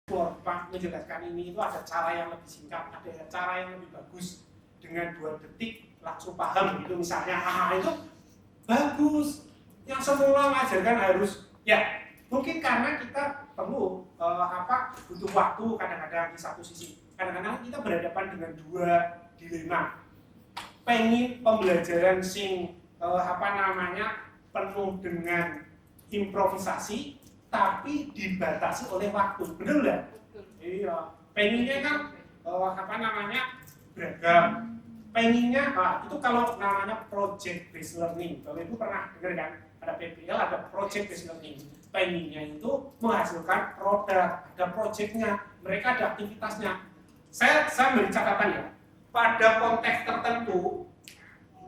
Pak menjelaskan ini itu ada cara yang lebih singkat, ada cara yang lebih bagus dengan 2 detik langsung paham gitu misalnya. Itu bagus. Yang semula mengajarkan harus ya mungkin karena kita perlu butuh waktu kadang-kadang di satu sisi. Kadang-kadang kita berhadapan dengan 2 dilema. Pengen pembelajaran sing penuh dengan improvisasi tapi dibatasi oleh waktu, bener nggak? Iya. Pengennya kan beragam. Pengennya itu kalau namanya project based learning. Kalau itu pernah dengar kan? Ada PBL, ada project based learning. Pengennya itu menghasilkan produk, ada projectnya, mereka ada aktivitasnya. Saya beri catatan ya. Pada konteks tertentu,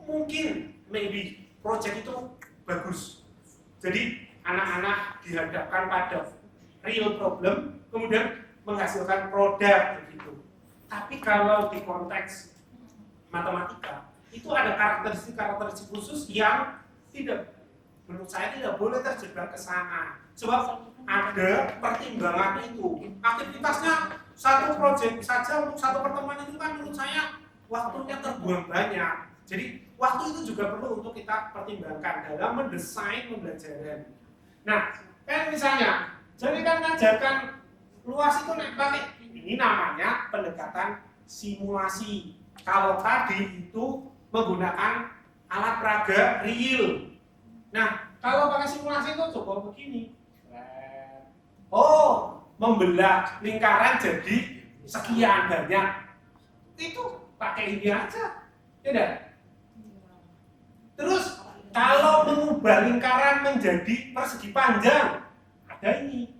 mungkin maybe project itu bagus. Jadi anak-anak dihadapkan pada real problem, kemudian menghasilkan produk begitu. Tapi kalau di konteks matematika, itu ada karakteristik khusus yang menurut saya tidak boleh terjebak ke sana. Sebab ada pertimbangan itu. Aktivitasnya satu proyek saja untuk satu pertemuan itu kan menurut saya waktunya terbuang banyak. Jadi waktu itu juga perlu untuk kita pertimbangkan dalam mendesain pembelajaran. Nah, kan misalnya, jadi kan mengajarkan luas itu pakai ini namanya pendekatan simulasi. Kalau tadi itu menggunakan alat peraga real. Nah, kalau pakai simulasi itu coba begini. Membelah lingkaran jadi sekian banyak. Itu pakai ini aja. Tidak? Terus kalau mengubah lingkaran menjadi persegi panjang, ada ini.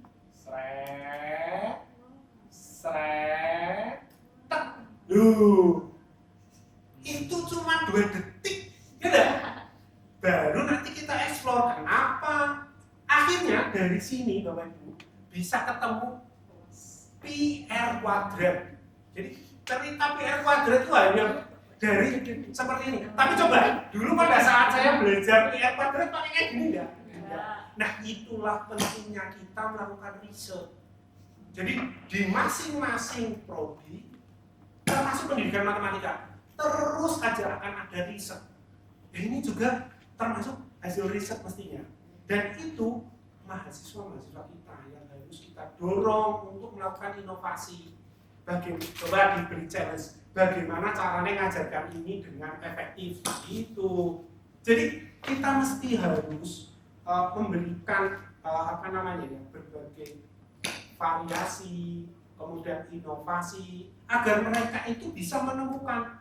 Itu cuma 2 detik, ya. Baru nanti kita explore kenapa. Akhirnya dari sini Bapak Ibu bisa ketemu PR kuadrat. Jadi cerita PR kuadrat itu hanya dari seperti ini. Tapi coba dulu pada saat saya belajar PR kuadrat pakai kayak gini enggak? Nah, itulah pentingnya kita melakukan riset. Jadi di masing-masing prodi termasuk pendidikan matematika terus aja akan ada riset. Ini juga termasuk hasil riset mestinya. Dan itu mahasiswa-mahasiswa kita yang harus kita dorong untuk melakukan inovasi. Coba diberi challenge. Bagaimana caranya mengajarkan ini dengan efektif gitu. Jadi kita mesti harus memberikan berbagai variasi, kemudian inovasi agar mereka itu bisa menemukan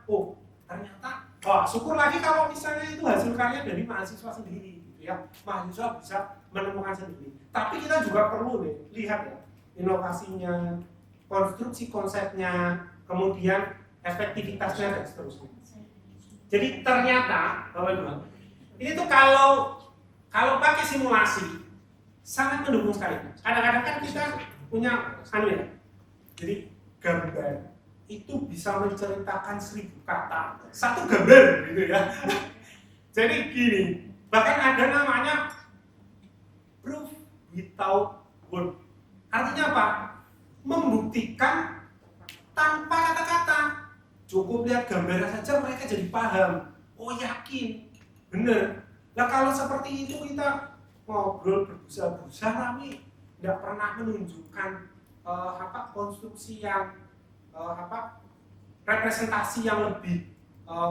ternyata syukur lagi kalau misalnya itu hasil karya dari mahasiswa sendiri gitu ya. Mahasiswa bisa menemukan sendiri. Tapi kita juga perlu lihat ya inovasinya, konstruksi konsepnya, kemudian efektivitasnya dan seterusnya. Jadi ternyata ini tuh kalau pakai simulasi sangat mendukung sekali. Kadang-kadang kan kita punya jadi gambar itu bisa menceritakan 1000 kata satu gambar gitu ya. Jadi gini, bahkan ada namanya proof without word. Artinya apa? Membuktikan tanpa kata-kata. Cukup lihat gambarnya saja mereka jadi paham. Yakin, bener. Nah kalau seperti itu kita ngobrol berbusa-busa tapi tidak pernah menunjukkan konstruksi yang representasi yang lebih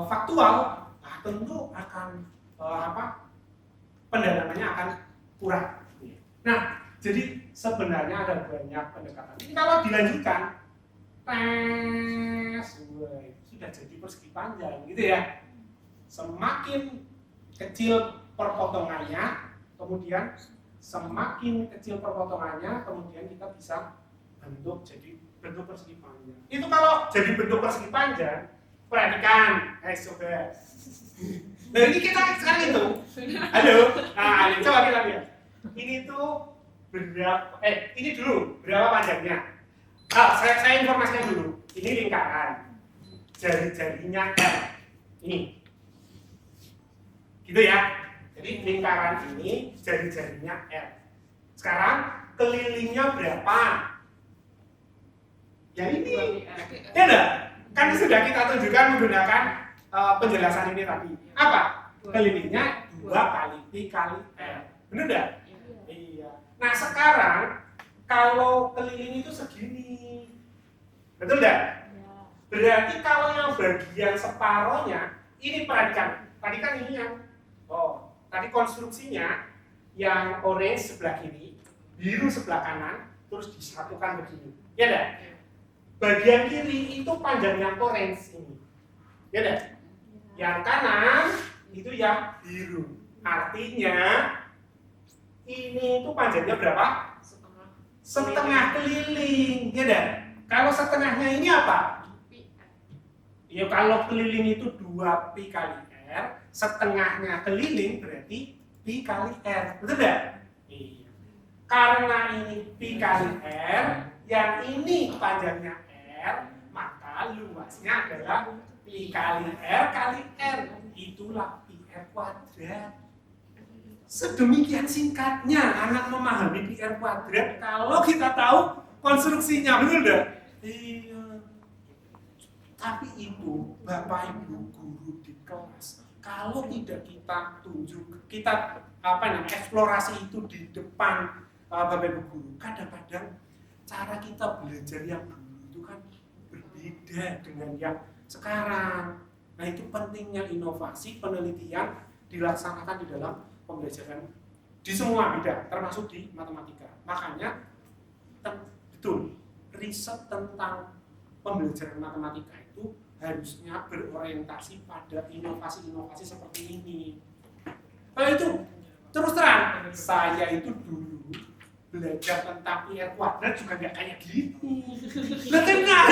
faktual, tentu akan pendalamannya akan kurang. Nah, jadi sebenarnya ada banyak pendekatan. Ini kalau dilanjutkan, sudah jadi persegi panjang, gitu ya. Semakin kecil perpotongannya, kemudian semakin kecil perpotongannya, kemudian kita bisa bentuk persegi panjang. Itu kalau jadi bentuk persegi panjang, perhatikan, coba. Nah ini kita sekarang itu, coba kita lihat. Ini tuh ini dulu berapa panjangnya? Saya informasikan dulu. Ini lingkaran, jari-jarinya L. Ini, gitu ya. Jadi lingkaran ini jari-jarinya L. Sekarang kelilingnya berapa? Ya ini. Ya enggak? Kan sudah kita tunjukkan menggunakan penjelasan ini tadi. Apa? Kelilingnya 2 kali Pi kali R. Benar enggak? Iya. Nah sekarang kalau keliling itu segini. Betul enggak? Berarti kalau yang bagian separohnya, ini perhatikan. Tadi kan ini yang, tadi konstruksinya yang orange sebelah kiri, biru sebelah kanan, terus disatukan begini. Ya enggak? Bagian kiri itu panjang yang orange ini. Ya enggak? Yang kanan itu yang biru. Artinya ini itu panjangnya berapa? Setengah keliling. Ya enggak? Kalau setengahnya ini apa? Ya kalau keliling itu 2 Pi kali R, setengahnya keliling berarti Pi kali R. Betul enggak? Iya. Karena ini Pi kali R, yang ini panjangnya R, maka luasnya adalah Pi kali R kali R. Itulah Pi R kuadrat. Sedemikian singkatnya anak memahami Pi R kuadrat kalau kita tahu konstruksinya, betul enggak? Iya. Tapi itu Bapak Ibu guru di kelas, kalau tidak kita tunjuk, kita eksplorasi itu di depan Bapak Ibu guru, kadang-kadang cara kita belajar yang dulu itu kan berbeda dengan yang sekarang. Nah itu pentingnya inovasi penelitian dilaksanakan di dalam pembelajaran di semua bidang, termasuk di matematika. Makanya betul riset tentang pembelajaran matematika itu harusnya berorientasi pada inovasi-inovasi seperti ini. Kalau itu terus terang, saya itu dulu belajar tentang Pi R kuadrat juga nggak kayak gini. Benar.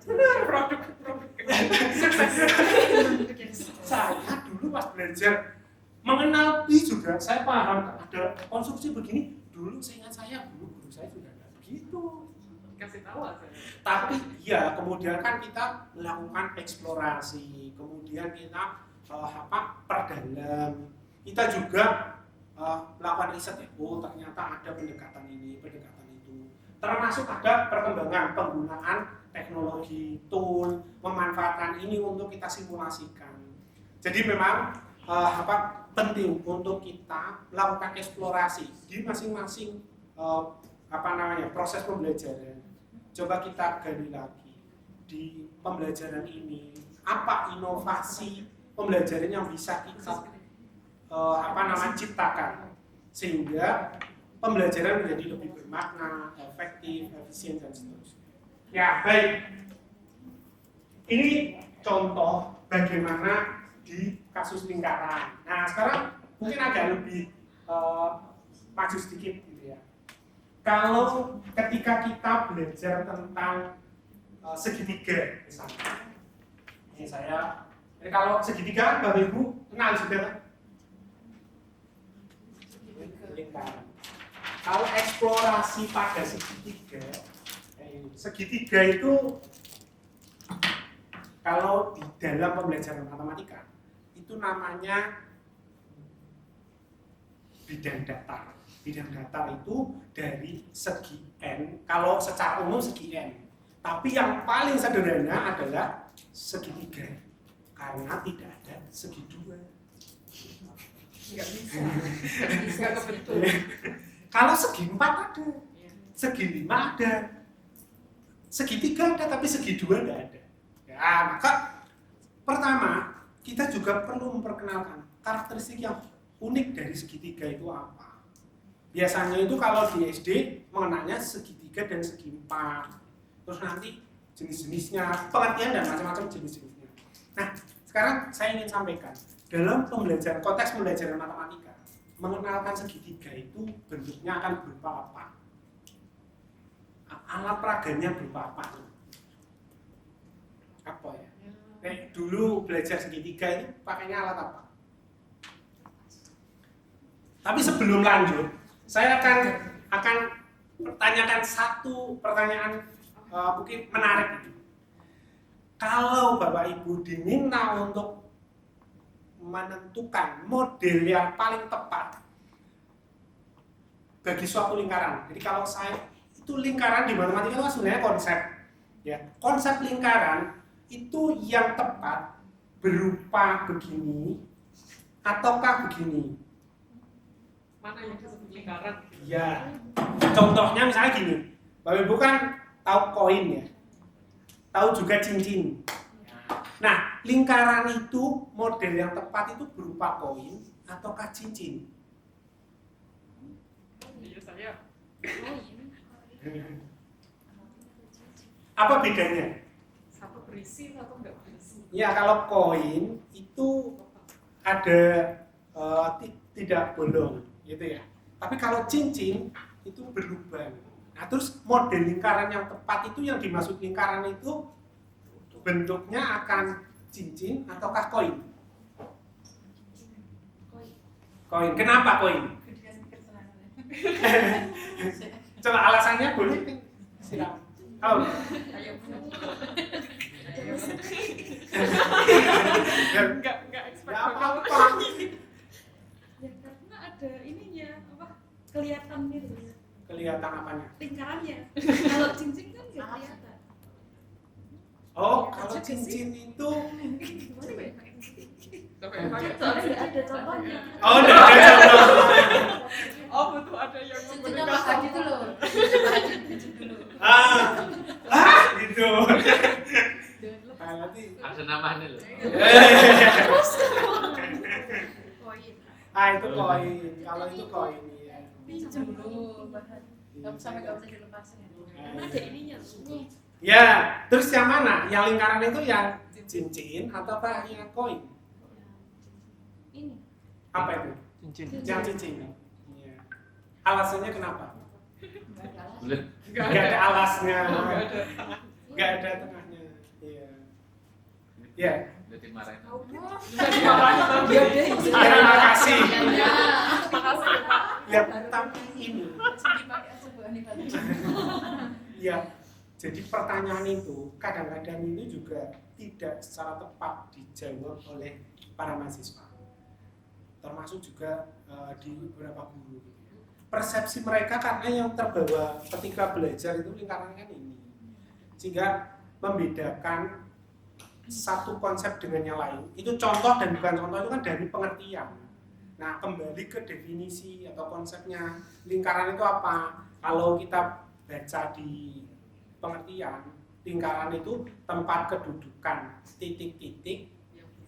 Benar produk. Saya dulu pas belajar mengenal Pi juga saya paham ada konstruksi begini. Dulu seingat saya guru saya sudah nggak begitu. Kasih tahu aja. Tapi ya kemudian kan kita melakukan eksplorasi, kemudian kita perdalam. Kita juga melakukan riset ya, ternyata ada pendekatan ini, pendekatan itu. Termasuk ada perkembangan penggunaan teknologi, tool, memanfaatkan ini untuk kita simulasikan. Jadi memang penting untuk kita melakukan eksplorasi di masing-masing proses pembelajaran. Coba kita gali lagi di pembelajaran ini, apa inovasi pembelajaran yang bisa kita ciptakan sehingga pembelajaran menjadi lebih bermakna, efektif, efisien dan seterusnya. Ya baik, ini contoh bagaimana di kasus lingkaran. Nah sekarang mungkin agak lebih maju sedikit gitu ya. Kalau ketika kita belajar tentang segitiga misalnya, ini kalau segitiga Bapak Ibu kenal sudah kan? Lingkaran. Kalau eksplorasi pada segitiga itu kalau di dalam pembelajaran matematika itu namanya bidang datar. Bidang datar itu dari segi n, kalau secara umum segi n. Tapi yang paling sederhana adalah segitiga, karena tidak ada segi dua. Nggak bisa kebetul. Kalau segi 4 ada, segi 5 ada, segitiga ada tapi segi 2 tidak ada. Ya, maka pertama kita juga perlu memperkenalkan karakteristik yang unik dari segitiga itu apa. Biasanya itu kalau di SD mengenalnya segitiga dan segi 4. Terus nanti jenis-jenisnya, pengertian dan macam-macam jenis-jenisnya. Nah, sekarang saya ingin sampaikan dalam pembelajaran konteks pembelajaran matematika, mengenalkan segitiga itu bentuknya akan berupa apa? Alat peraganya berupa apa? Apa ya? Dulu belajar segitiga itu pakainya alat apa? Tapi sebelum lanjut, saya akan pertanyakan satu pertanyaan mungkin menarik. Kalau Bapak Ibu diminta untuk menentukan model yang paling tepat bagi suatu lingkaran. Jadi kalau saya itu lingkaran di matematika itu sebenarnya konsep. Ya, konsep lingkaran itu yang tepat berupa begini ataukah begini. Mana yang disebut lingkaran? Ya, contohnya misalnya gini, Bapak Ibu kan tahu koin ya, tahu juga cincin. Nah, lingkaran itu model yang tepat itu berupa koin ataukah cincin? Iya saya. Apa bedanya? Satu berisi, satu enggak berisi. Ya, kalau koin itu ada tidak bolong, gitu ya. Tapi kalau cincin itu berlubang. Nah, terus model lingkaran yang tepat itu yang dimaksud lingkaran itu bentuknya akan cincin ataukah koin? Koin. Kenapa koin? Coba alasannya boleh? Silakan. Oh. Enggak expert. Ya apa-apa. Ya karena ada ininya apa kelihatan gitu. Kelihatan apanya? Lingkarannya. Kalau cincin kan nggak kelihatan. Oh, kalau cincin itu Gimana ya? Coba yang pakai. Soalnya nggak ada contohnya. oh, udah ada contoh. Oh, butuh ada yang Cincinnya Pak Haji itu loh. Pak Haji cincin dulu. Gitu. Jangan Nah, nanti Ada namanya loh. terus koin. itu koin. Kalau itu koin ya. Pinjam dulu bahan. Sampai nggak bisa dilepasin. Karena ada ininya loh. Ya, terus yang mana? Yang lingkaran itu yang cincin ataukah yang koin? Ini. Apa itu? Cincin. Yang cincin. Iya. Alasannya kenapa? Enggak ada alas. Boleh. Gak ada alasnya. Enggak ada. Gak ada tengahnya. Iya. Ya. Udah dimarahin. Iya deh. Terima kasih. Ya. Makasih Pak. Ya, tapi ini. Dipakai aja Bu Ani tadi. Ya. Jadi pertanyaan itu kadang-kadang ini juga tidak secara tepat dijawab oleh para mahasiswa, termasuk juga di beberapa guru. Persepsi mereka karena yang terbawa ketika belajar itu lingkaran kan ini, sehingga membedakan satu konsep dengan yang lain. Itu contoh dan bukan contoh itu kan dari pengertian. Nah, kembali ke definisi atau konsepnya lingkaran itu apa? Kalau kita baca di pengertian, lingkaran itu tempat kedudukan titik-titik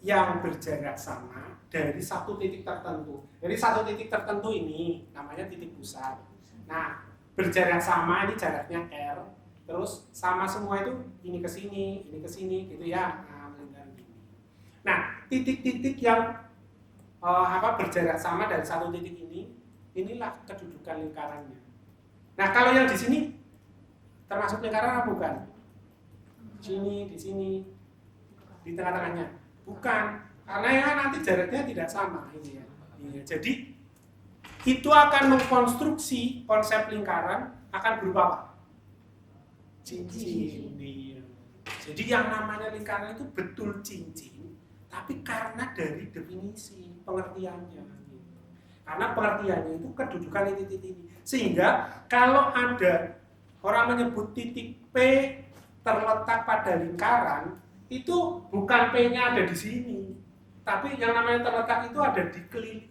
yang berjarak sama dari satu titik tertentu. Jadi satu titik tertentu ini namanya titik pusat. Nah, berjarak sama ini jaraknya R, terus sama semua itu ini ke sini gitu ya. Nah, lingkaran gini. Nah, titik-titik yang berjarak sama dari satu titik ini, inilah kedudukan lingkarannya. Nah, kalau yang di sini termasuk lingkaran apa bukan? Di sini, di tengah-tengahnya. Bukan, karena ya nanti jaraknya tidak sama ini ya. Iya, jadi itu akan mengkonstruksi konsep lingkaran akan berupa apa? Cincin. Iya. Jadi yang namanya lingkaran itu betul cincin, tapi karena dari definisi pengertiannya. Karena pengertiannya itu kedudukan titik ini. Sehingga kalau ada orang menyebut titik P terletak pada lingkaran, itu bukan P-nya ada di sini, tapi yang namanya terletak itu ada di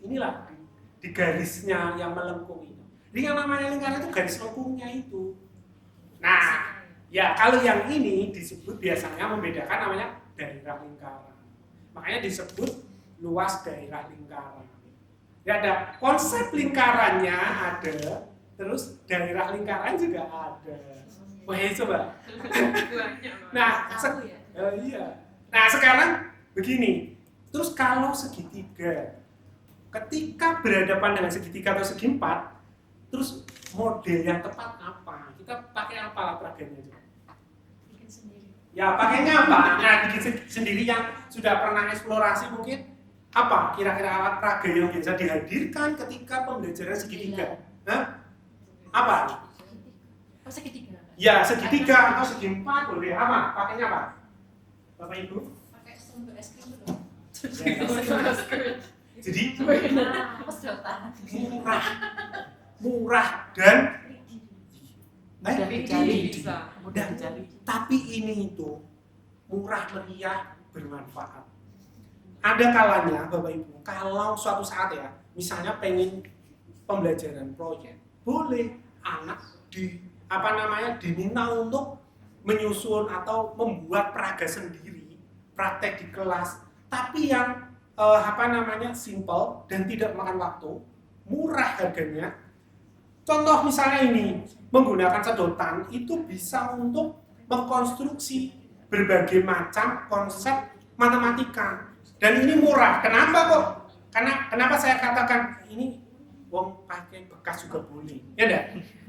inilah di garisnya yang melengkung itu. Jadi yang namanya lingkaran itu garis lengkungnya itu. Nah, ya kalau yang ini disebut biasanya membedakan namanya daerah lingkaran. Makanya disebut luas daerah lingkaran. Ya ada konsep lingkarannya ada. Terus daerah lingkaran juga ada. Wah, coba. Nah, iya. Nah, sekarang begini. Terus kalau segitiga, ketika berhadapan dengan segitiga atau segi empat, terus model yang tepat apa? Kita pakai apa lah peraganya? Bikin sendiri. Ya, pakainya apa? Nah, bikin sendiri yang sudah pernah eksplorasi mungkin apa? Kira-kira alat peraga yang biasa dihadirkan ketika pembelajaran segitiga? Hah? Apa? Oh, segitiga. Ya, segitiga atau segi empat boleh. Apa? Pakainya apa? Bapak Ibu? Pakai sumber es krim dulu. Jadi Nah, sedotan. murah dan Mudah dicari. Bisa. Mudah dicari. Tapi ini itu murah meriah bermanfaat. Ada kalanya Bapak Ibu, kalau suatu saat ya, misalnya pengen pembelajaran proyek, boleh anak diminta untuk menyusun atau membuat peraga sendiri, praktek di kelas, tapi yang simple dan tidak makan waktu, murah harganya. Contoh misalnya ini, menggunakan sedotan itu bisa untuk mengkonstruksi berbagai macam konsep matematika. Dan ini murah. Kenapa kok? Kenapa saya katakan ini wong pakai bekas juga boleh. Ya enggak?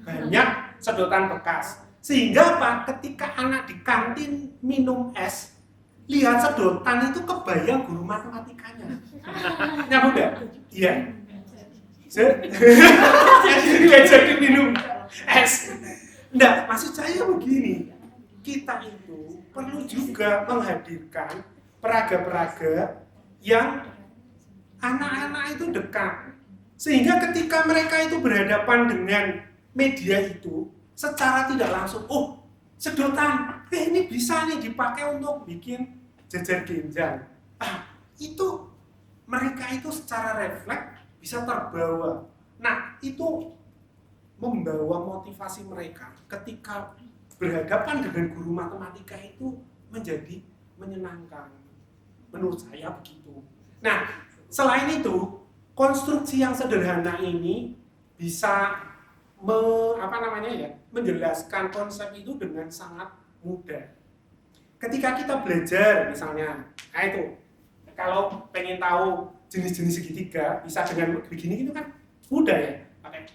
Banyak sedotan bekas. Sehingga apa? Ketika anak di kantin minum es, lihat sedotan itu kebayang guru matematikanya. Nyambung enggak? Iya. Jadi minum es. Enggak, maksud saya begini. Kita itu perlu juga menghadirkan peraga-peraga yang anak-anak itu dekat. Sehingga ketika mereka itu berhadapan dengan media itu, secara tidak langsung, oh sedotan, ini bisa nih dipakai untuk bikin jajar ginjal. Itu mereka itu secara refleks bisa terbawa. Nah, itu membawa motivasi mereka ketika berhadapan dengan guru matematika itu menjadi menyenangkan. Menurut saya begitu. Nah, selain itu, konstruksi yang sederhana ini bisa menjelaskan konsep itu dengan sangat mudah. Ketika kita belajar misalnya, kalau pengen tahu jenis-jenis segitiga bisa dengan begini itu kan mudah ya, pakai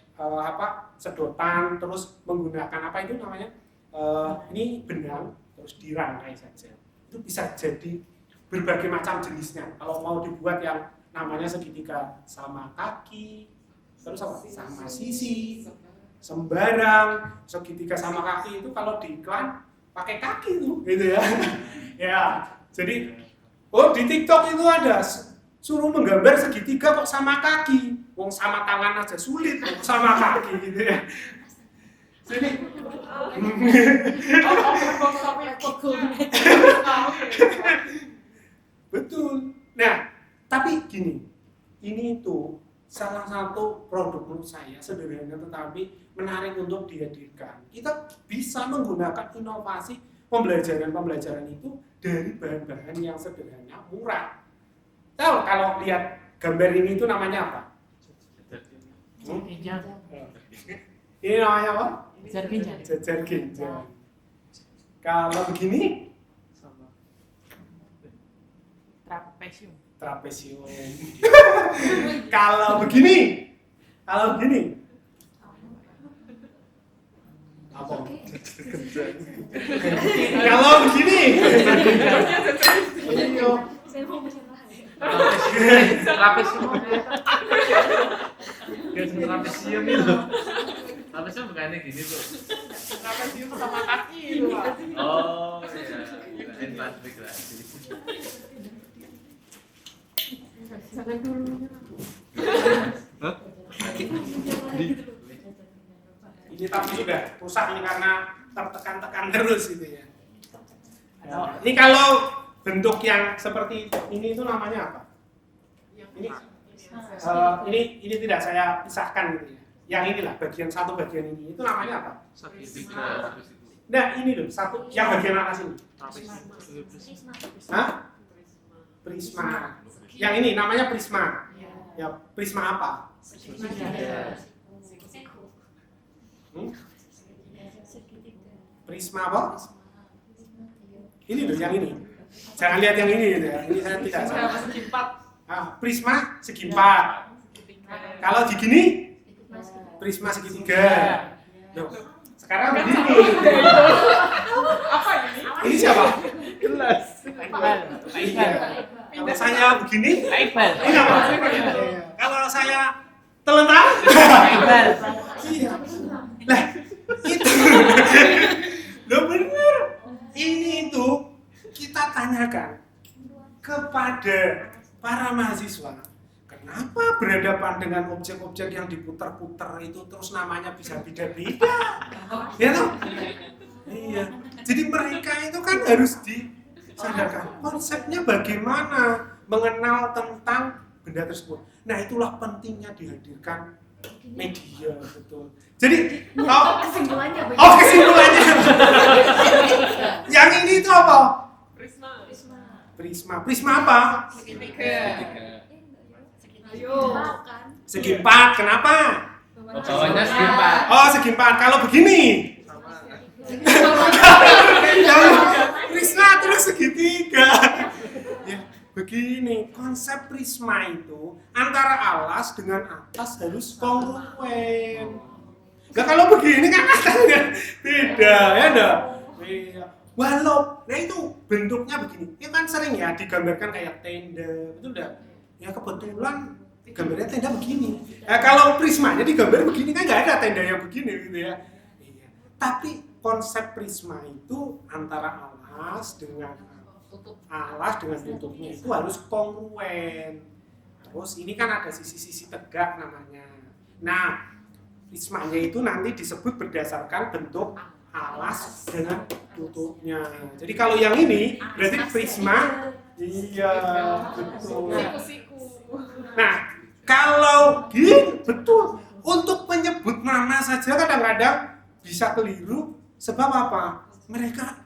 sedotan, terus menggunakan ini benang, terus dirangkai saja. Itu bisa jadi berbagai macam jenisnya. Kalau mau dibuat yang namanya segitiga sama kaki, terus sama sisi, sembarang, segitiga sama kaki itu kalau di iklan pakai kaki tuh, gitu ya. Ya, jadi di TikTok itu ada suruh menggambar segitiga kok sama kaki, wong sama tangan aja sulit, sama kaki gitu ya. Jadi betul. Nah, tapi gini, ini itu salah satu produk menurut saya sederhana tetapi menarik untuk dihadirkan. Kita bisa menggunakan inovasi pembelajaran itu dari bahan-bahan yang sederhana, murah. Tahu kalau lihat gambar ini itu namanya apa? Ini namanya apa? Jajar ginjal. Kalau begini? Trapesium. Kalau begini? Apa? Kalau begini? Saya mau mencari. Trapesium itu. Trapesium bukannya gini tuh. Trapesium sama kaki itu, Pak. Oh iya, integrasi. Ini tapi sudah rusak ini karena tertekan-tekan terus gitu ya. Ini kalau bentuk yang seperti ini itu namanya apa? Ini tidak saya pisahkan gitu ya. Yang inilah satu bagian ini itu namanya apa? Segitiga. Nah ini loh satu yang bagian atas ini. Hah? Prisma. Yang ini namanya prisma. Ya prisma apa? Prisma apa? Ini loh yang ini. Jangan lihat yang ini gitu ya. Ini saya tidak salah. Prisma segi empat. Kalau di gini prisma segitiga. Loh, sekarang begini. Apa ini? Ini siapa? Gelas. Kalau saya begini, Iqbal. ini apa? Kalau saya telentang, iya. Lah, itu. Loh benar. Ini itu kita tanyakan kepada para mahasiswa. Kenapa berhadapan dengan objek-objek yang diputar-putar itu terus namanya bisa beda-beda? Ya toh? Iya. Jadi mereka itu kan harus disadarkan konsepnya bagaimana mengenal tentang benda tersebut. Nah, itulah pentingnya dihadirkan media, betul. Jadi, Kesimpulannya bagaimana? oh kesimpulannya. Yang ini itu apa? Prisma. Prisma. Prisma apa? Segitiga. Ayo. Makan. Segi 4. Kenapa? Bawahnya segi 4. Oh, segi 4. Kalau begini. Prisma terus segitiga. Ya, begini, konsep prisma itu antara alas dengan atas harus kongruen. Nah, kalau begini kan atasnya beda, ya enggak? Iya. Walau, nah itu bentuknya begini. Itu kan sering ya digambarkan kayak tenda, betul enggak? Ya kebetulan gambarnya tenda begini. Nah, kalau prismanya digambar begini kan nggak ada tenda yang begini gitu ya. Iya. Tapi konsep prisma itu antara alas dengan tutupnya itu harus kongruen. Terus ini kan ada sisi-sisi tegak namanya. Nah, prismanya itu nanti disebut berdasarkan bentuk alas dengan tutupnya. Jadi kalau yang ini berarti prisma. Iya, betul. Siku-siku. Nah, kalau gini betul. Untuk menyebut nama saja kadang-kadang bisa keliru. Sebab apa? Mereka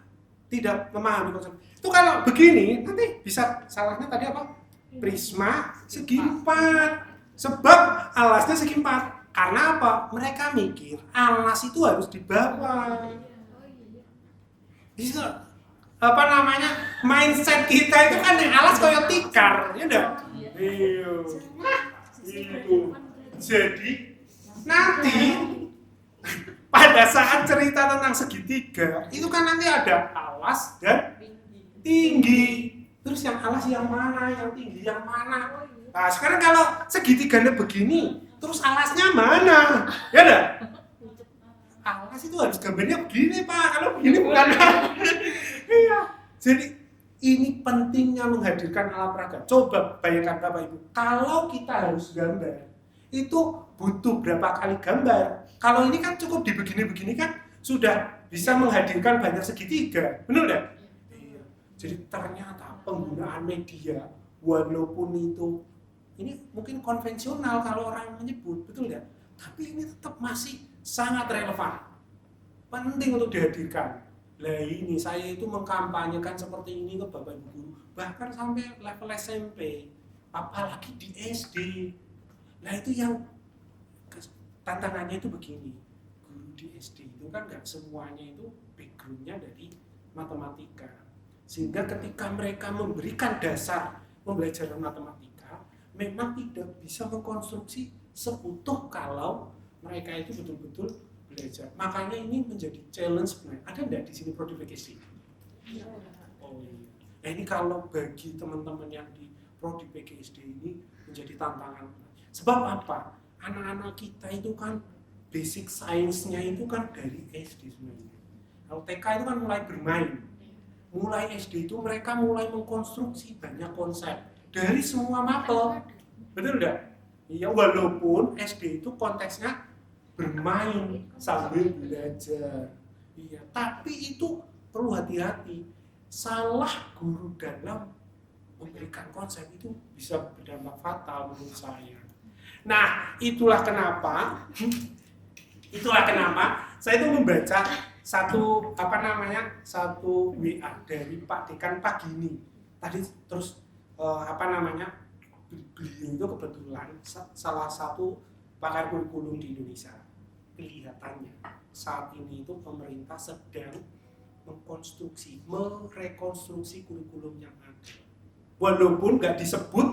tidak memahami konsep. Itu kalau begini, nanti bisa salahnya tadi apa? Prisma segi 4. Sebab alasnya segi 4. Karena apa? Mereka mikir alas itu harus di bawah. Bisa apa namanya? Mindset kita itu kan yang alas kayak tikar, ya enggak? Iya. Itu. Jadi nanti pada saat cerita tentang segitiga, itu kan nanti ada alas dan tinggi. Terus yang alas yang mana, yang tinggi yang mana? Nah, sekarang kalau segitiganya begini, terus alasnya mana? Ya enggak? Alas itu harus gambarnya begini, Pak. Kalau begini bukan. Iya. Jadi ini pentingnya menghadirkan alat peraga. Coba bayangkan Bapak Ibu, kalau kita harus gambar, itu butuh berapa kali gambar? Kalau ini kan cukup di begini-begini kan sudah bisa menghadirkan banyak segitiga, benar nggak? Iya. Jadi ternyata penggunaan media, walaupun itu ini mungkin konvensional kalau orang menyebut, betul nggak? Tapi ini tetap masih sangat relevan, penting untuk dihadirkan. Lah ini saya itu mengkampanyekan seperti ini ke Bapak Ibu guru, bahkan sampai level SMP, apalagi di SD. Nah itu yang tantangannya itu begini, guru di SD itu kan nggak semuanya itu backgroundnya dari matematika, sehingga ketika mereka memberikan dasar pembelajaran matematika, memang tidak bisa mengkonstruksi seutuh kalau mereka itu betul-betul belajar. Makanya ini menjadi challenge sebenarnya. Ada nggak di sini prodi PGSD? Oh iya. Nah ini kalau bagi teman-teman yang di prodi PGSD ini menjadi tantangan. Sebab apa? Anak-anak kita itu kan basic science-nya itu kan dari SD sebenarnya. Kalau TK itu kan mulai bermain. Mulai SD itu mereka mulai mengkonstruksi banyak konsep dari semua mapel. Betul enggak? Iya, walaupun SD itu konteksnya bermain sambil belajar. Iya, tapi itu perlu hati-hati. Salah guru dalam memberikan konsep itu bisa berdampak fatal menurut saya. Nah, itulah kenapa saya itu membaca satu satu WA dari Pak Dekan pagi ini. Tadi terus beliau itu kebetulan salah satu pakar kurikulum di Indonesia. Kelihatannya saat ini itu pemerintah sedang merekonstruksi kurikulum yang ada. Walaupun nggak disebut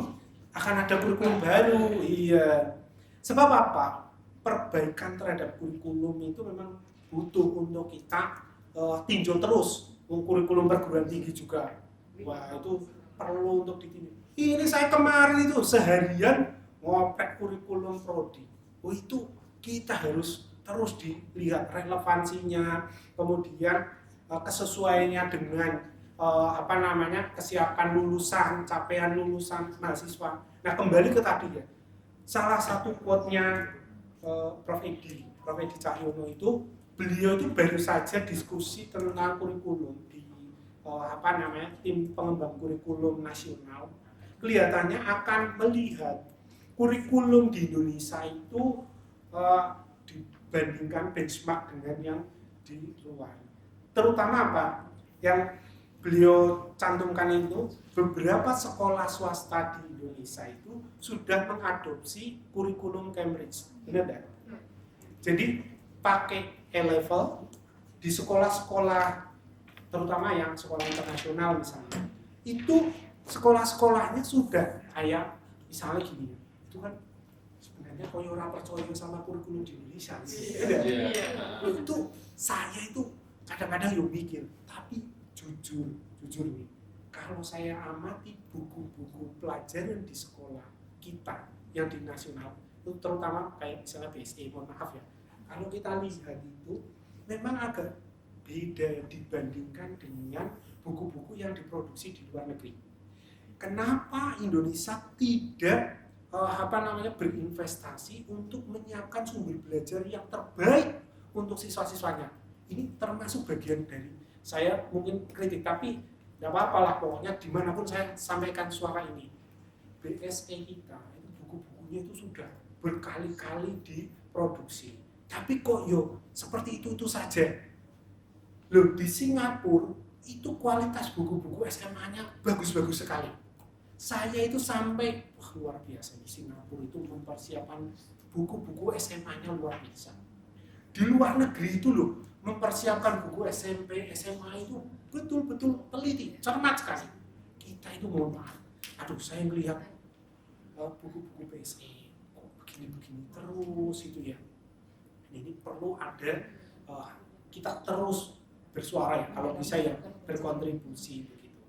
akan ada kurikulum baru, iya. Sebab apa? Perbaikan terhadap kurikulum itu memang butuh untuk kita tinjau terus. Kurikulum perguruan tinggi juga, wah itu perlu untuk ditinjau. Ini saya kemarin itu seharian ngoprek kurikulum prodi. Oh itu kita harus terus dilihat relevansinya, kemudian kesesuaiannya dengan kesiapan lulusan, capaian lulusan mahasiswa. Nah kembali ke tadi ya, salah satu quote-nya Prof. Edi Cahyono itu, beliau itu baru saja diskusi tentang kurikulum di tim pengembang kurikulum nasional. Kelihatannya akan melihat kurikulum di Indonesia itu dibandingkan benchmark dengan yang di luar. Terutama apa? Yang beliau cantumkan itu, beberapa sekolah swasta di Indonesia itu sudah mengadopsi kurikulum Cambridge. Benar tidak? Jadi pakai A-level di sekolah-sekolah, terutama yang sekolah internasional misalnya, itu sekolah-sekolahnya sudah kayak misalnya gini, itu kan sebenarnya koyo ora percaya sama kurikulum di Indonesia. Itu saya itu kadang-kadang yo mikir, tapi jujur nih, kalau saya amati buku-buku pelajaran di sekolah kita yang di nasional, itu terutama kayak misalnya BSE, mohon maaf ya, kalau kita lihat itu memang agak beda dibandingkan dengan buku-buku yang diproduksi di luar negeri. Kenapa Indonesia tidak berinvestasi untuk menyiapkan sumber belajar yang terbaik untuk siswa-siswanya? Ini termasuk bagian dari saya mungkin kritik, tapi tidak apa-apa lah, pokoknya dimanapun saya sampaikan suara ini. BSE kita itu buku-bukunya itu sudah berkali-kali diproduksi, tapi kok seperti itu saja. Loh, di Singapura itu kualitas buku-buku SMA-nya bagus-bagus sekali. Saya itu sampai luar biasa, di Singapura itu mempersiapkan buku-buku SMA-nya luar biasa. Di luar negeri itu loh, mempersiapkan buku SMP, SMA itu betul-betul teliti, cermat sekali. Kita itu mohon maaf, saya melihat buku-buku BSE kok begini-begini terus itu ya. Ini perlu ada kita terus bersuara ya, kalau bisa ya berkontribusi begitu.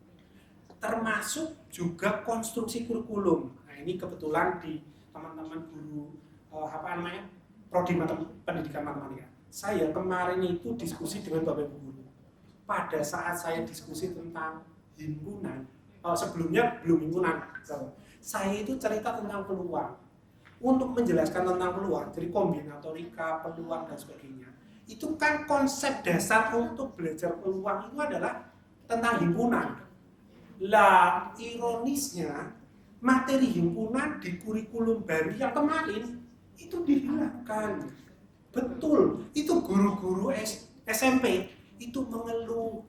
Termasuk juga konstruksi kurikulum. Nah ini kebetulan di teman-teman guru prodi pendidikan matematika. Saya kemarin itu diskusi dengan Bapak Ibu guru. Pada saat saya diskusi tentang himpunan, sebelumnya belum himpunan, saya itu cerita tentang peluang. Untuk menjelaskan tentang peluang, jadi kombinatorika, peluang dan sebagainya, itu kan konsep dasar untuk belajar peluang itu adalah tentang himpunan. Lah, ironisnya materi himpunan di kurikulum baru yang kemarin itu dihilangkan. Betul, itu guru-guru SMP itu mengeluh.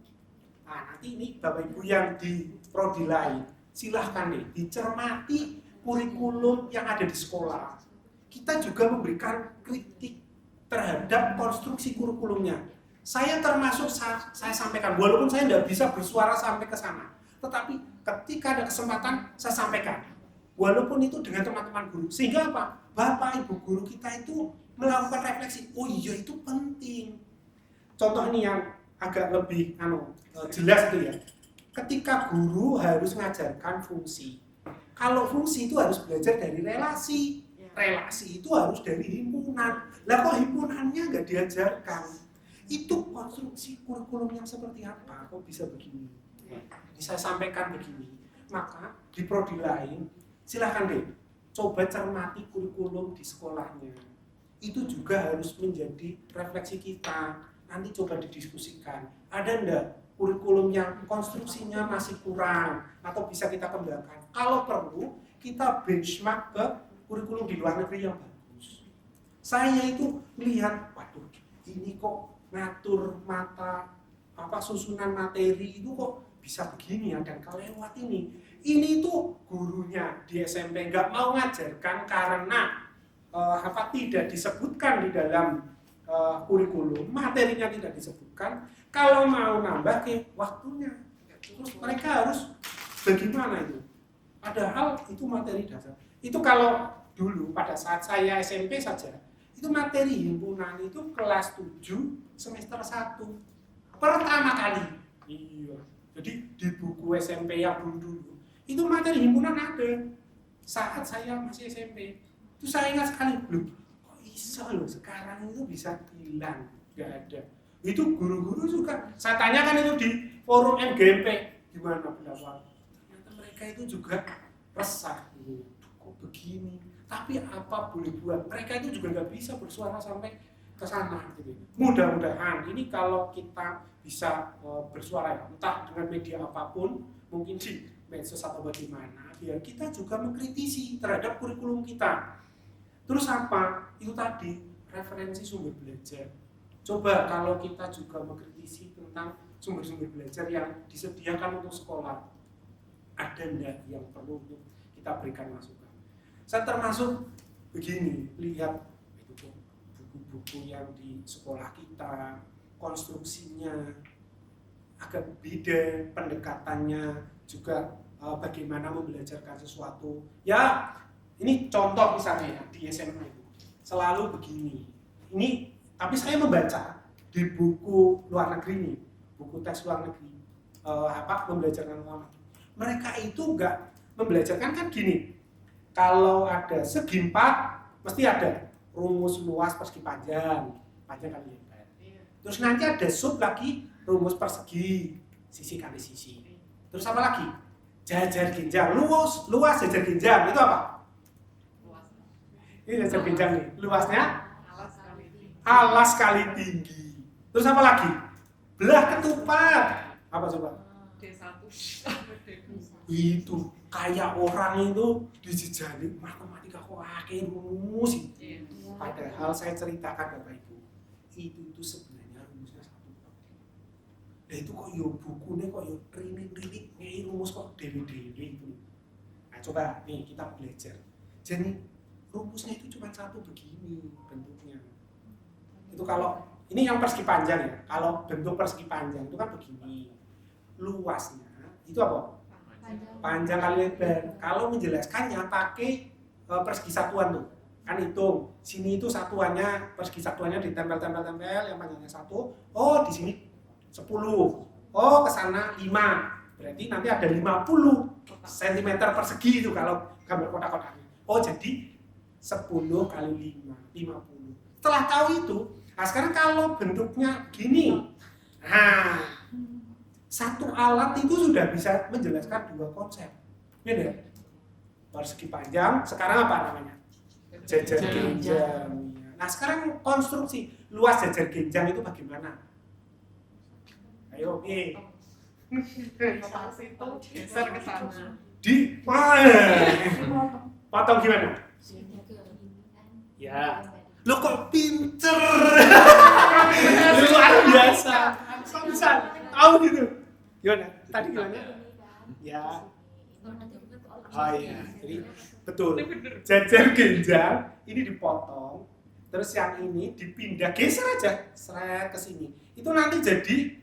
Nah, nanti ini Bapak Ibu yang di prodi lain, silahkan nih dicermati kurikulum yang ada di sekolah. Kita juga memberikan kritik terhadap konstruksi kurikulumnya. Saya termasuk saya sampaikan, walaupun saya tidak bisa bersuara sampai ke sana, tetapi ketika ada kesempatan saya sampaikan, walaupun itu dengan teman-teman guru. Sehingga apa? Bapak Ibu guru kita itu melakukan refleksi. Oh iya, itu penting. Contoh ini yang agak lebih jelas itu ya. Ketika guru harus mengajarkan fungsi. Kalau fungsi itu harus belajar dari relasi itu harus dari himpunan. Lah kok himpunannya nggak diajarkan? Itu konstruksi kurikulum yang seperti apa? Kok bisa begini? Ini saya sampaikan begini. Maka di prodi lain, silahkan deh, coba cermati kurikulum di sekolahnya. Itu juga harus menjadi refleksi kita. Nanti coba didiskusikan. Ada enggak kurikulum yang konstruksinya masih kurang atau bisa kita kembangkan? Kalau perlu, kita benchmark ke kurikulum di luar negeri yang bagus. Saya itu melihat, waduh, ini kok ngatur susunan materi itu kok bisa begini ya, dan kelewat ini. Ini tuh gurunya di SMP nggak mau ngajarkan karena tidak disebutkan di dalam kurikulum, materinya tidak disebutkan. Kalau mau nambah ke waktunya, terus mereka harus bagaimana itu? Padahal itu materi dasar. Itu kalau dulu pada saat saya SMP saja, itu materi himpunan itu kelas 7 semester 1 pertama kali. Iya. Jadi di buku SMP yang dulu itu materi himpunan ada. Saat saya masih SMP, itu saya ingat sekali, belum. Kok bisa loh sekarang itu bisa hilang, nggak ada. Itu guru-guru juga. Saya tanyakan itu di forum MGMP, gimana pendapat? Ternyata mereka itu juga resah. Kok begini? Tapi apa boleh buat, mereka itu juga nggak bisa bersuara sampai ke sana. Gitu. Mudah-mudahan ini kalau kita bisa bersuara ya, entah dengan media apapun, mungkin di medsos atau bagaimana, biar kita juga mengkritisi terhadap kurikulum kita. Terus apa? Itu tadi, referensi sumber belajar. Coba kalau kita juga mengkritisi tentang sumber-sumber belajar yang disediakan untuk sekolah, ada enggak yang perlu untuk kita berikan masukan. Saya termasuk begini, lihat itu buku-buku yang di sekolah kita, konstruksinya agak beda, pendekatannya juga bagaimana membelajarkan sesuatu. Ya, ini contoh misalnya ya, di SMA itu selalu begini. Ini, tapi saya membaca di buku luar negeri nih, buku teks luar negeri, membelajarkan luar negeri. Mereka itu enggak membelajarkan kan gini. Kalau ada segi 4, mesti ada rumus luas persegi panjang kali lebar. Terus nanti ada sub lagi, rumus persegi, sisi kali sisi. Terus apa lagi? Jajar ginjal, luas jajar ginjal, itu apa? Ini jajar ginjal nih, luasnya alas kali tinggi. Terus apa lagi? Belah ketupat. Apa coba? D1. Itu kayak orang itu dijejali matematika kok akeh rumus. Padahal saya ceritakan Bapak Ibu, itu sebenarnya rumusnya satu. Nah itu kok yo bukunya kok yo rilik-rilik ngei rumus kok dewe-dewe itu. Nah coba nih kita belajar. Jadi rumusnya itu cuma satu begini bentuknya. Itu kalau ini yang persegi panjang ya. Kalau bentuk persegi panjang itu kan begini. Luasnya itu apa? Panjang kali lebar. Kalau menjelaskannya pakai persegi satuan tuh, kan hitung. Sini itu satuannya, persegi satuannya ditempel-tempel-tempel, yang panjangnya 1. Oh di sini 10. Oh ke sana 5. Berarti nanti ada 50 cm persegi itu kalau gambar kotak-kotaknya. Oh jadi 10 kali 5, 50. Setelah tahu itu, nah sekarang kalau bentuknya gini, nah satu alat itu sudah bisa menjelaskan 2 konsep. Ini ya, persegi panjang, sekarang apa namanya? Jajar genjang. Nah sekarang konstruksi luas jajar genjang itu bagaimana? Ayo, Geser ke sana. di potong gimana? Ya, lo kok pinter, luar biasa, bisa tahu gitu. Gimana? Tadi gimana? Ya. Oh iya, jadi betul. Jajar genjang ini dipotong, terus yang ini dipindah, geser aja, seret ke sini. Itu nanti jadi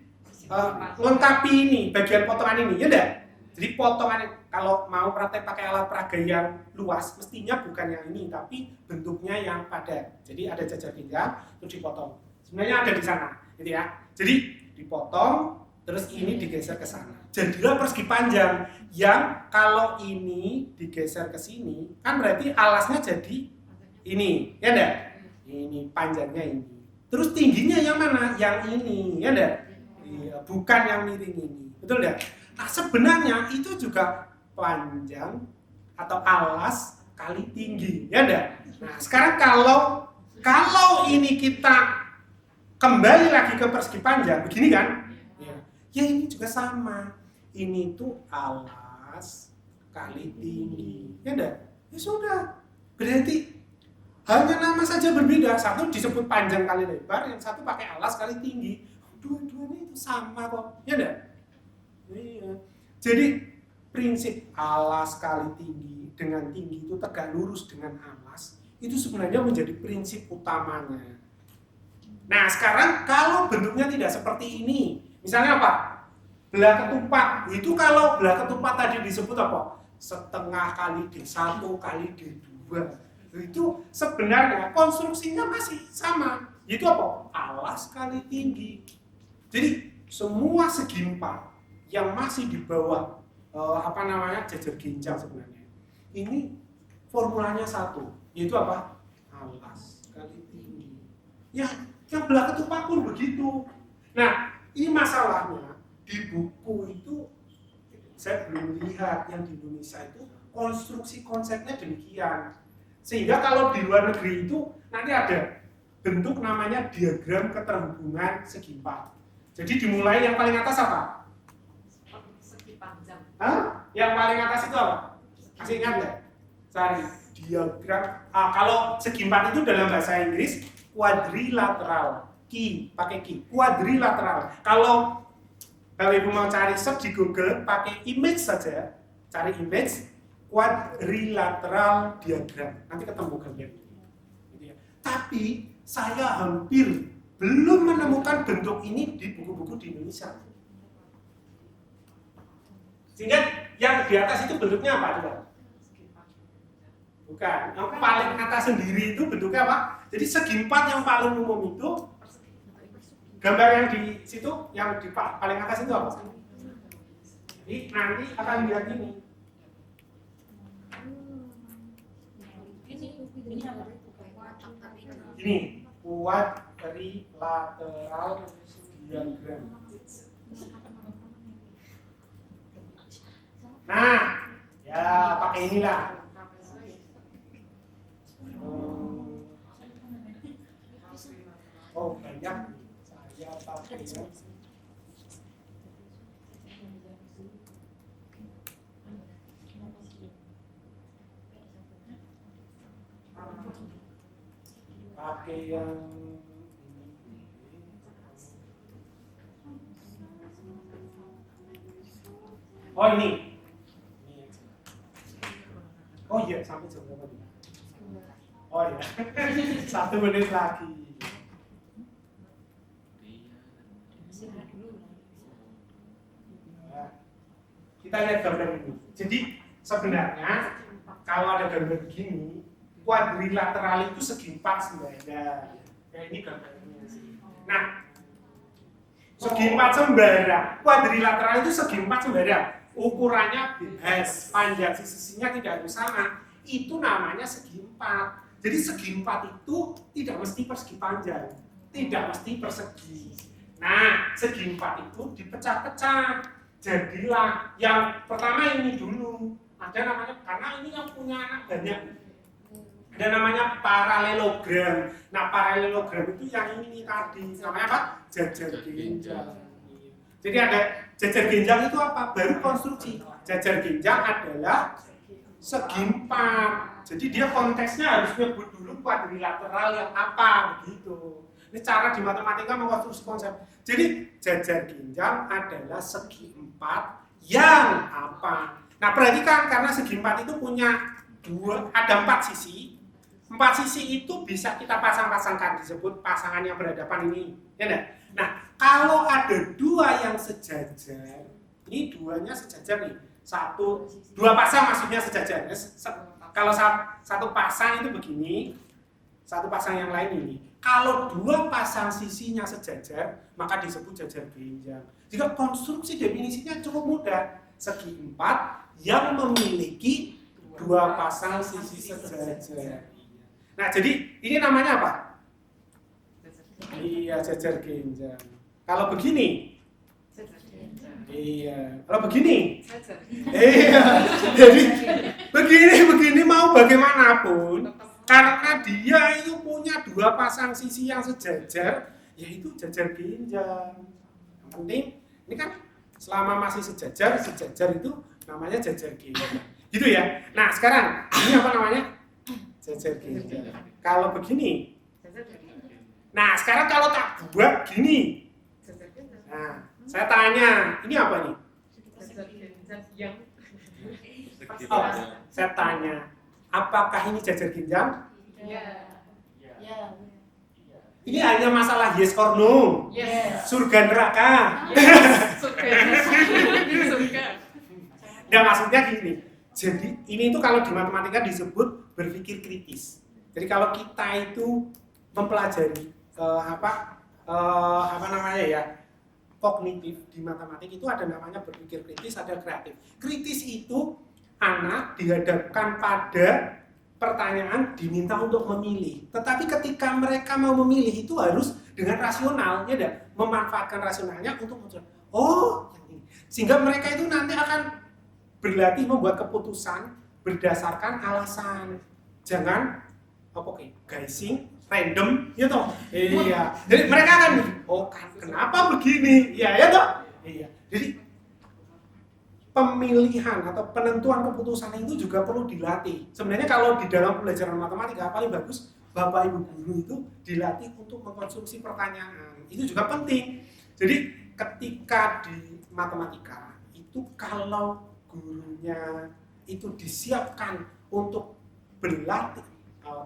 lengkapi ini, bagian potongan ini, ya enggak? Jadi potongan kalau mau praktek pakai alat peraga yang luas, mestinya bukan yang ini, tapi bentuknya yang padat. Jadi ada jajar genjang, terus dipotong. Sebenarnya ada di sana, gitu ya. Jadi dipotong, terus ini digeser ke sana. Jadilah persegi panjang yang kalau ini digeser ke sini, kan berarti alasnya jadi ini, ya enggak? Ini panjangnya ini. Terus tingginya yang mana? Yang ini, ya enggak? Iya, bukan yang miring ini. Betul enggak? Nah, sebenarnya itu juga panjang atau alas kali tinggi, ya enggak? Nah, sekarang kalau ini kita kembali lagi ke persegi panjang, begini kan? Ya ini juga sama. Ini tuh alas kali tinggi, ya enggak? Ya sudah. Berarti hanya nama saja berbeda. Satu disebut panjang kali lebar, yang satu pakai alas kali tinggi. Dua-duanya itu sama kok, ya enggak? Iya. Jadi prinsip alas kali tinggi dengan tinggi itu tegak lurus dengan alas itu sebenarnya menjadi prinsip utamanya. Nah sekarang kalau bentuknya tidak seperti ini, misalnya apa? Belah ketupat. Itu kalau belah ketupat tadi disebut apa? Setengah kali D1 kali D2. Itu sebenarnya konstruksinya masih sama. Itu apa? Alas kali tinggi. Jadi semua segi 4 yang masih di bawah jajar genjang sebenarnya. Ini formulanya satu, yaitu apa? Alas kali tinggi. Ya, yang belah ketupat pun begitu. Nah, ini masalahnya di buku itu saya belum lihat yang di Indonesia itu konstruksi konsepnya demikian. Sehingga kalau di luar negeri itu nanti ada bentuk namanya diagram keterhubungan segi empat. Jadi dimulai yang paling atas apa? Segi panjang. Hah? Yang paling atas itu apa? Masih ingat nggak? Cari diagram. Kalau segi empat itu dalam bahasa Inggris quadrilateral. Pakai quadrilateral. Kalau Ibu mau cari search di Google, pakai image saja, cari image quadrilateral diagram. Nanti ketemu gambar ini. Gitu ya. Tapi saya hampir belum menemukan bentuk ini di buku-buku di Indonesia. Sehingga yang di atas itu bentuknya apa? Coba? Bukan. Yang paling atas sendiri itu bentuknya apa? Jadi segi empat yang paling umum itu, gambar yang di situ, yang di paling atas itu apa? Jadi nanti akan lihat ini. Ini quadrilateral diagram. Nah, ya pakai inilah. Oh banyak, saya pakai ya. Pakai yang oh ini. Oh iya, sampai jam berapa nih? Oh iya, 1 menit lagi. Nah, kita lihat gambar ini. Jadi sebenarnya kalau ada gambar begini, quadrilateral itu segi empat sebenarnya. Kayak ini gambarnya sih. Nah, segi empat sembarang. Quadrilateral itu segi empat sembarang. Ukurannya bebas, panjang sisinya tidak harus sama. Itu namanya segi empat. Jadi segi empat itu tidak mesti persegi panjang, tidak mesti persegi. Nah, segi empat itu dipecah-pecah. Jadilah yang pertama ini dulu. Ada namanya, karena ini yang punya anak banyak. Ada namanya paralelogram. Nah, paralelogram itu yang ini tadi. Namanya apa? Jajar genjang. Jadi ada jajar genjang itu apa? Baru konstruksi. Jajar genjang adalah segi empat. Jadi dia konteksnya harus nyebut dulu quadrilateral yang apa begitu. Ini cara di matematika mengkonstruksi konsep. Jadi jajar genjang adalah segi empat yang apa? Nah, perhatikan karena segi empat itu punya ada 4 sisi. 4 sisi itu bisa kita pasang-pasangkan, disebut pasangan yang berhadapan ini. Ya enggak? Nah, kalau ada 2 yang sejajar, ini 2-nya sejajar nih. 2 pasang maksudnya sejajar. Kalau satu pasang itu begini, satu pasang yang lain ini. Kalau 2 pasang sisinya sejajar, maka disebut jajar genjang. Jika konstruksi definisinya cukup mudah, segi empat yang memiliki 2 pasang sisi sejajar. Nah, jadi ini namanya apa? Iya, jajar genjang. Kalau begini? Iya. Kalau begini? Iya. Jadi begini mau bagaimanapun, karena dia itu punya 2 pasang sisi yang sejajar, yaitu jajar genjang. Yang penting, ini kan selama masih sejajar itu namanya jajar genjang. Gitu ya. Nah, sekarang ini apa namanya? Jajar genjang. Kalau begini. Nah, sekarang kalau tak buat gini. Nah, saya tanya, ini apa nih? Oh, saya tanya, apakah ini jajar genjang? Iya. Iya. Ini hanya masalah yes or no. Yes. Surga neraka. Yes. Surga. Nah, maksudnya gini. Jadi ini itu kalau di matematika disebut berpikir kritis. Jadi kalau kita itu mempelajari apa namanya ya, kognitif di matematik itu ada namanya berpikir kritis, ada kreatif. Kritis itu anak dihadapkan pada pertanyaan diminta untuk memilih. Tetapi ketika mereka mau memilih itu harus dengan rasional, ya dah, memanfaatkan rasionalnya untuk menjawab. Oh, yang ini. Sehingga mereka itu nanti akan berlatih membuat keputusan berdasarkan alasan. jangan guysing random ya toh. Iya. Jadi mereka akan kenapa begini? Iya ya toh. Iya. Jadi pemilihan atau penentuan keputusan itu juga perlu dilatih. Sebenarnya kalau di dalam pelajaran matematika paling bagus Bapak Ibu guru itu dilatih untuk mengkonsumsi pertanyaan. Itu juga penting. Jadi ketika di matematika itu kalau gurunya itu disiapkan untuk berlatih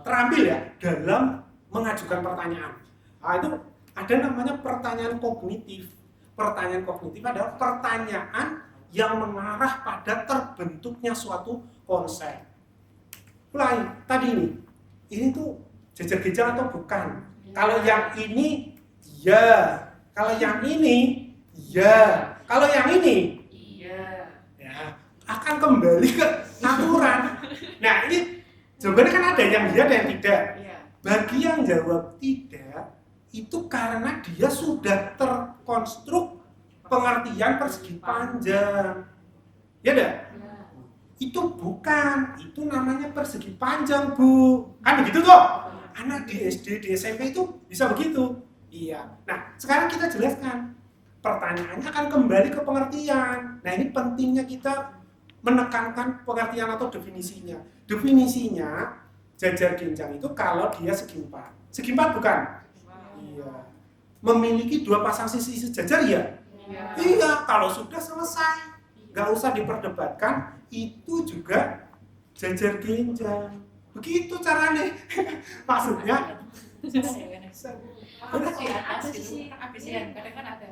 terampil ya dalam mengajukan pertanyaan. Nah, itu ada namanya pertanyaan kognitif. Pertanyaan kognitif adalah pertanyaan yang mengarah pada terbentuknya suatu konsep. Mulai tadi ini tuh jajar ginjal atau bukan? Kalau yang ini ya, kalau yang ini ya, kalau yang ini Iya. ya akan kembali ke aturan. Nah ini jawabannya kan ada yang iya ada yang tidak. Iya. Bagi yang jawab tidak itu karena dia sudah terkonstruk pengertian persegi panjang. Ya dah? Itu bukan, itu namanya persegi panjang, Bu. Kan begitu toh? Anak di SD, di SMP itu bisa begitu. Iya. Nah, sekarang kita jelaskan. Pertanyaannya akan kembali ke pengertian. Nah, ini pentingnya kita menekankan pengertian atau definisinya. Definisinya jajar ginjal itu kalau dia segi empat. Segi empat bukan? Iya. Memiliki dua pasang sisi sejajar ya? Iya, kalau sudah selesai, nggak usah diperdebatkan, itu juga jajar ginjal. Begitu caranya. Maksudnya, Ada sisi abisian, kadang kan ada.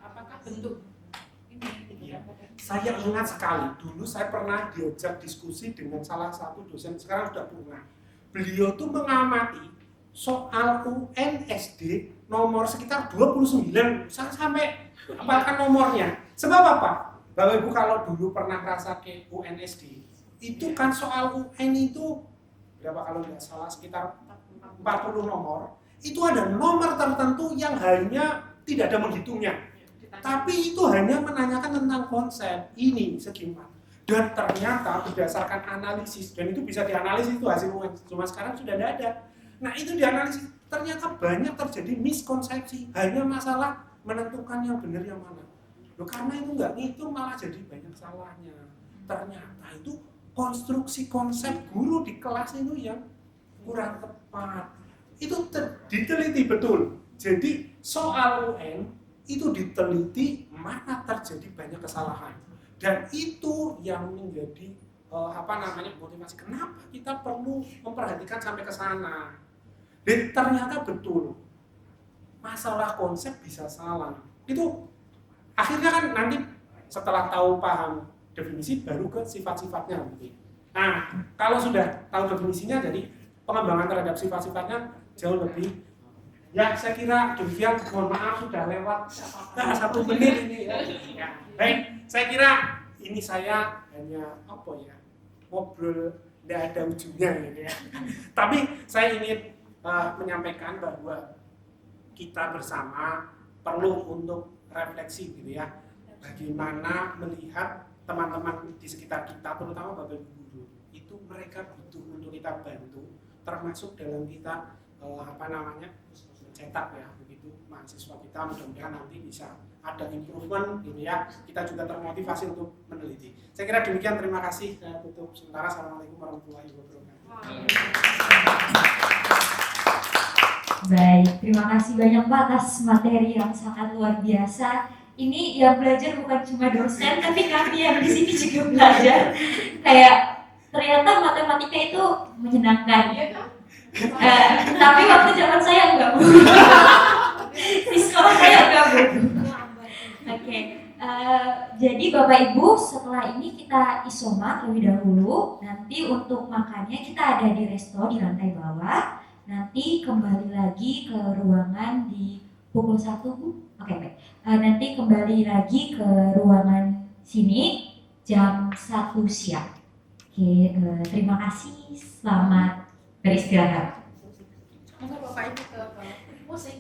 Apakah bentuk ini? Iya. Saya ingat sekali, dulu saya pernah diajak diskusi dengan salah satu dosen, sekarang sudah punah. Beliau tuh mengamati soal UN SD nomor sekitar 29, saya sampai apalkan nomornya. Sebab apa? Bapak Ibu kalau dulu pernah rasa ke UN SD, itu kan soal UN itu berapa kalau tidak salah sekitar 40 nomor. Itu ada nomor tertentu yang hanya tidak ada menghitungnya. Tapi itu hanya menanyakan tentang konsep ini segi empat. Dan ternyata berdasarkan analisis, dan itu bisa dianalisis itu hasil UN, cuma sekarang sudah tidak ada. Nah itu dianalisis, ternyata banyak terjadi miskonsepsi, hanya masalah menentukan yang benar yang mana. Loh, karena itu nggak ngitung malah jadi banyak salahnya. Ternyata itu konstruksi konsep guru di kelas itu yang kurang tepat. Itu diteliti betul. Jadi soal UN itu diteliti mana terjadi banyak kesalahan. Dan itu yang menjadi motivasi kenapa kita perlu memperhatikan sampai ke sana. Dan ternyata betul masalah konsep bisa salah. Itu akhirnya kan nanti setelah tahu paham definisi baru ke sifat-sifatnya. Nah, kalau sudah tahu definisinya jadi pengembangan terhadap sifat-sifatnya jauh lebih. Ya, saya kira demikian. Mohon maaf sudah lewat 1 menit ini. Ya. Baik, saya kira ini saya hanya ngobrol tidak ada ujungnya gitu ya. Tapi saya ingin menyampaikan bahwa kita bersama perlu untuk refleksi gitu ya. Bagaimana melihat teman-teman di sekitar kita, terutama Bapak Ibu guru, itu mereka butuh untuk kita bantu, termasuk dalam kita cetak ya begitu mahasiswa kita, mudah-mudahan nanti bisa ada improvement gitu ya, kita juga termotivasi untuk meneliti. Saya kira demikian, terima kasih, saya tutup sementara. Assalamualaikum warahmatullahi wabarakatuh. Baik, terima kasih banyak Pak atas materi yang sangat luar biasa. Ini yang belajar bukan cuma dosen, tapi kami yang di sini juga belajar. Kayak ternyata matematika itu menyenangkan. Tapi waktu zaman saya enggak, Bu. Di sekolah saya enggak, Bu. Oke. Jadi Bapak Ibu, setelah ini kita isomat lebih dahulu. Nanti untuk makannya kita ada di resto di lantai bawah. Nanti kembali lagi ke ruangan di pukul 1, Bu. Oke, baik. Nanti kembali lagi ke ruangan sini jam 1 siang. Oke, terima kasih. Selamat beristirahat. Masa Bapak Ibu ke musik.